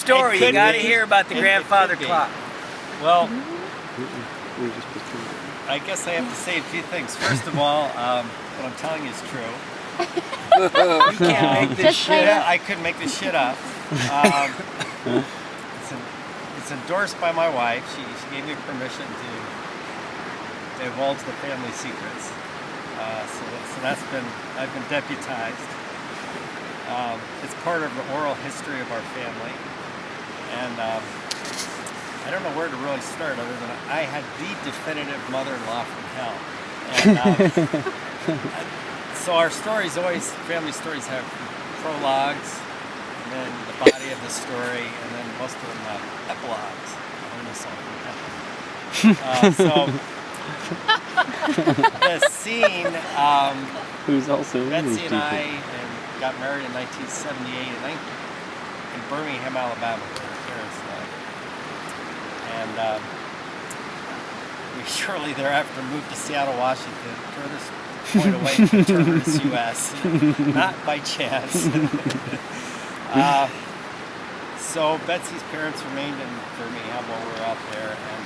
story. You got to hear about the grandfather clock. Well, I guess I have to say a few things. First of all, what I'm telling you is true. You can't make this shit up. I couldn't make this shit up. It's endorsed by my wife. She gave me permission to divulge the family secrets. So I've been deputized. It's part of the oral history of our family, and I don't know where to really start other than I had the definitive mother-in-law from hell. And, so our stories family stories have prologues, and then the body of the story, and then most of them have epilogues. The scene, who's also Betsy and I got married in 1978 in Birmingham, Alabama, where her parents lived. And we shortly thereafter moved to Seattle, Washington, furthest point away from the terminus U.S., not by chance. So Betsy's parents remained in Birmingham while we were out there, and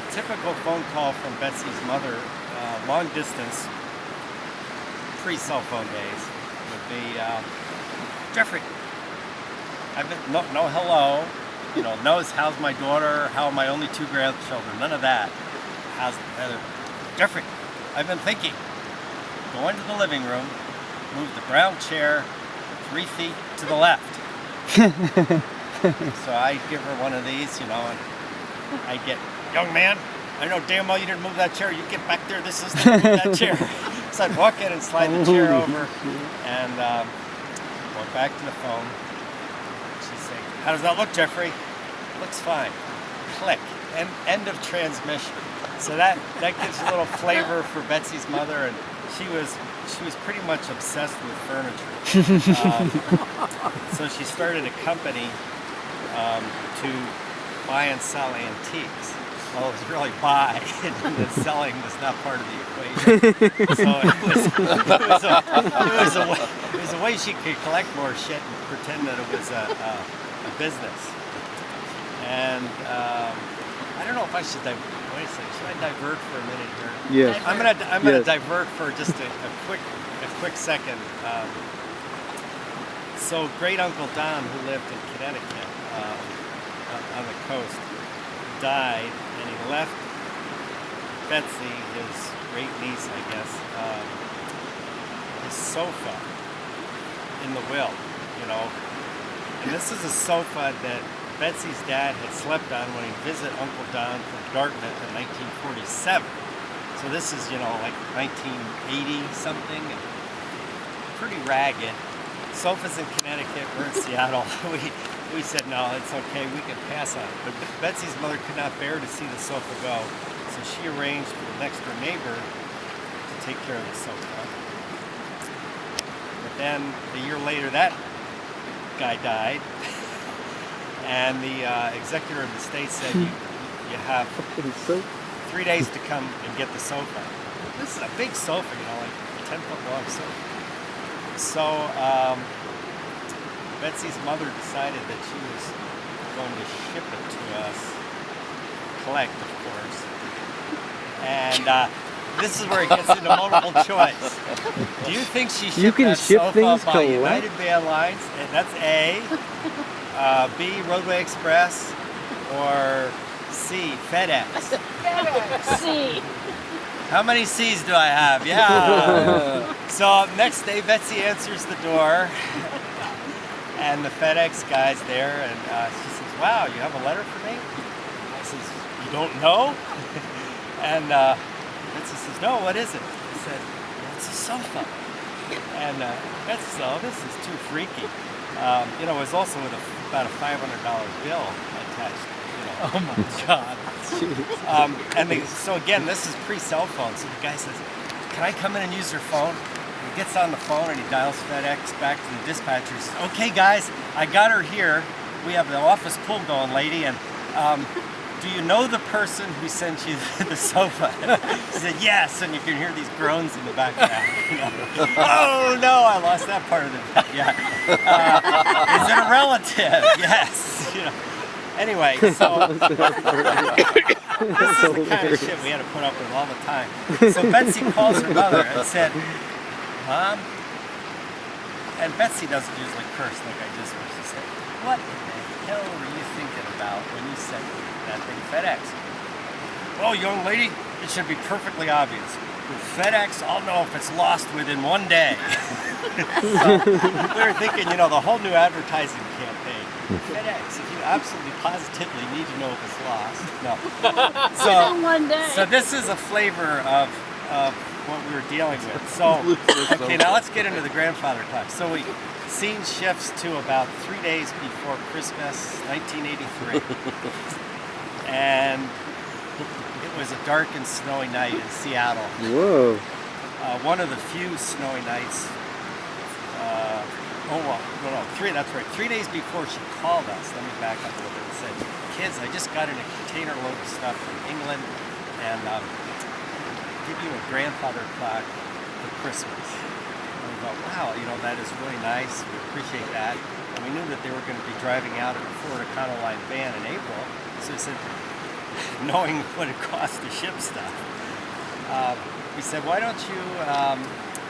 a typical phone call from Betsy's mother, long distance, pre-cell phone days, would be, Jeffrey, no hello, knows how's my daughter, how are my only 2 grandchildren, none of that. How's the weather? Jeffrey, I've been thinking, go into the living room, move the brown chair 3 feet to the left. So I'd give her one of these, and I'd get, young man, I know damn well you didn't move that chair. You get back there, this is to move that chair. So I'd walk in and slide the chair over and walk back to the phone. She'd say, how does that look, Jeffrey? Looks fine. Click. End of transmission. So that gives a little flavor for Betsy's mother, and she was pretty much obsessed with furniture. So she started a company to buy and sell antiques. Well, it was really buy, and the selling was not part of the equation. So it was a way she could collect more shit and pretend that it was a business. And I don't know if I should should I divert for a minute here? Yes. I'm gonna divert for just a quick second. So great Uncle Don, who lived in Connecticut on the coast, died, and he left Betsy, his great niece, I guess, his sofa in the will, And this is a sofa that Betsy's dad had slept on when he visited Uncle Don from Dartmouth in 1947. So this is, like 1980 something, and pretty ragged. Sofa's in Connecticut, we're in Seattle. We said, no, it's okay, we can pass on it. But Betsy's mother could not bear to see the sofa go, so she arranged for the next door neighbor to take care of the sofa. But then, a year later, that guy died, and the executor of the estate said, you have 3 days to come and get the sofa. This is a big sofa, like a 10-foot long sofa. So, Betsy's mother decided that she was going to ship it to us, collect, of course. And this is where it gets into multiple choice. Do you think she shipped that sofa by United Airlines? And that's A. B, Roadway Express, or C, FedEx? C. How many C's do I have? Yeah. So next day, Betsy answers the door. And the FedEx guy's there, and she says, wow, you have a letter for me? I says, you don't know? And Betsy says, no, what is it? I said, well, it's a sofa. And Betsy said, oh, this is too freaky. It was also with about a $500 bill attached. Oh my God. So again, this is pre-cell phone. So the guy says, can I come in and use your phone? He gets on the phone and he dials FedEx back to the dispatcher. He says, okay guys, I got her here. We have the office pool going, lady, and do you know the person who sent you the sofa? She said, yes, and you can hear these groans in the background. Oh no, I lost that part of the, yeah. Is it a relative? Yes. you know. Anyway, so this is the kind of shit we had to put up with all the time. So Betsy calls her mother and said, Mom, and Betsy doesn't usually curse like I just was. She said, what in the hell were you thinking about when you sent that thing FedEx? Well, young lady, it should be perfectly obvious. With FedEx, I'll know if it's lost within 1 day. So we were thinking, you know, the whole new advertising campaign. FedEx, if you absolutely positively need to know if it's lost. No. Within 1 day. So this is a flavor of what we were dealing with. So, okay, now let's get into the grandfather clock. So scene shifts to about 3 days before Christmas, 1983. And it was a dark and snowy night in Seattle. Whoa. One of the few snowy nights. No, 3 days before she called us, let me back up a little bit and said, kids, I just got in a container load of stuff from England and give you a grandfather clock for Christmas. And we thought, wow, you know, that is really nice. We appreciate that. And we knew that they were going to be driving out in a Florida Econoline van in April. So we said, knowing what it costs to ship stuff, we said, why don't you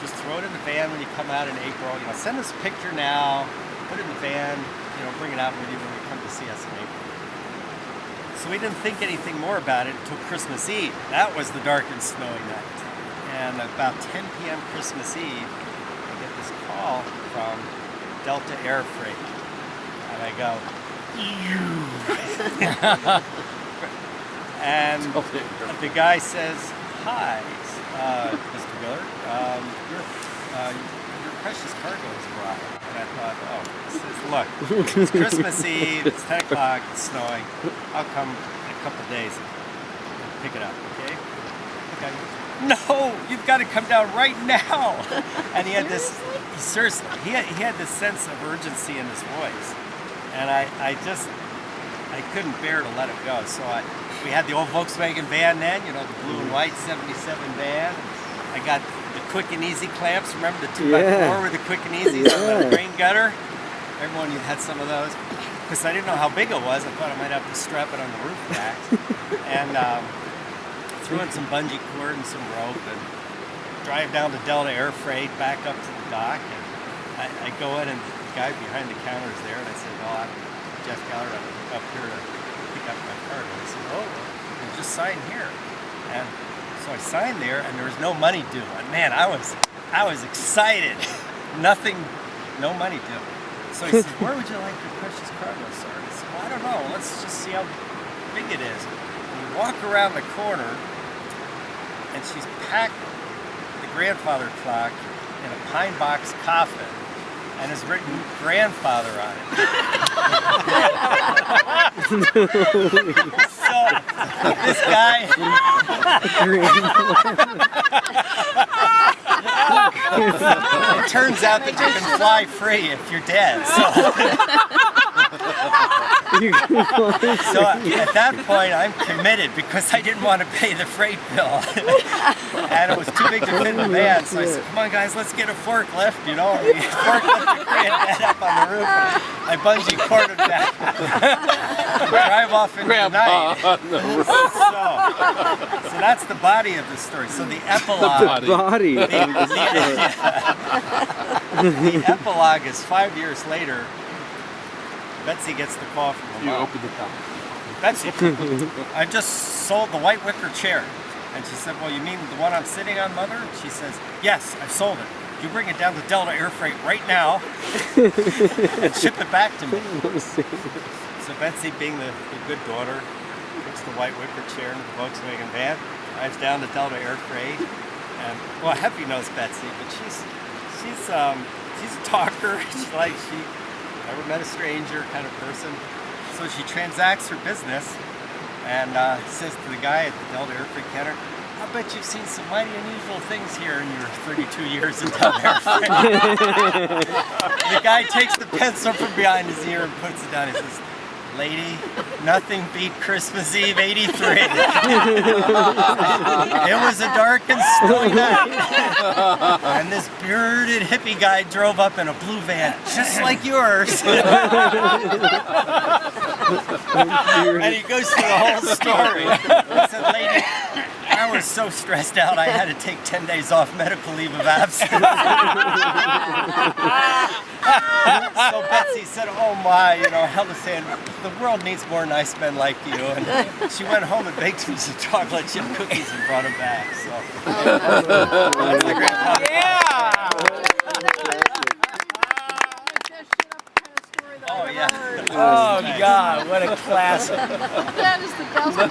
just throw it in the van when you come out in April. You know, send us a picture now, put it in the van, you know, bring it out with you when you come to see us in April. So we didn't think anything more about it until Christmas Eve. That was the dark and snowy night. And about 10 p.m. Christmas Eve, I get this call from Delta Air Freight. And I go, and the guy says, hi, Mr. Miller, your precious cargo is arrived. And I thought, oh, he says, look, it's Christmas Eve, it's 10 o'clock, it's snowing. I'll come in a couple of days and pick it up, okay? Okay. No, you've got to come down right now. And he had this, seriously, he had this sense of urgency in his voice. And I couldn't bear to let it go. So we had the old Volkswagen van then, you know, the blue and white 77 van. I got the quick and easy clamps. Remember the 2x4 with the quick and easies on the grain gutter? Everyone had some of those. Because I didn't know how big it was, I thought I might have to strap it on the roof rack. And threw in some bungee cord and some rope and drive down to Delta Air Freight, back up to the dock. And I go in and the guy behind the counter is there and I said, well, I'm Jeff Gallard, I'm up here to pick up my card. And he said, oh, well, just sign here. And so I signed there, and there was no money due. And man, I was excited. Nothing, no money due. So he says, where would you like your precious cargo, sir? And I said, well, I don't know. Let's just see how big it is. And we walk around the corner, and she's packed the grandfather clock in a pine box coffin. And has written grandfather on it. So this guy it turns out that you can fly free if you're dead. So at that point I'm committed because I didn't want to pay the freight bill. And it was too big to fit in the van, so I said, come on guys, let's get a forklift, you know. And we forklift the granddad up on the roof. I bungee corded back. Drive off into the night. So that's the body of the story. So the epilogue. The body. The epilogue is 5 years later. Betsy gets the call from the mom. You open the top. Betsy, I just sold the white wicker chair. And she said, well, you mean the one I'm sitting on, Mother? And she says, yes, I've sold it. You bring it down to Delta Air Freight right now and ship it back to me. So Betsy, being the good daughter, puts the white wicker chair into the Volkswagen van, drives down to Delta Air Freight. And, well, Heffy knows Betsy, but she's a talker. She never met a stranger kind of person. So she transacts her business and says to the guy at the Delta Air Freight counter, I bet you've seen some mighty unusual things here in your 32 years at Delta Air Freight. The guy takes the pencil from behind his ear and puts it down. He says, lady, nothing beat Christmas Eve '83. It was a dark and snowy night. And this bearded hippie guy drove up in a blue van, just like yours. And he goes through the whole story. He said, lady, I was so stressed out I had to take 10 days off medical leave of absence. So Betsy said, oh my, Helen saying, the world needs more nice men like you. And she went home and baked him some chocolate chip cookies and brought him back. So that's my grandpa. Yeah! Oh yeah. Oh God, what a classic. That is the best one.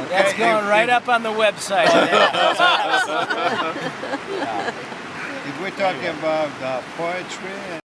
That's going right up on the website. If we're talking about poetry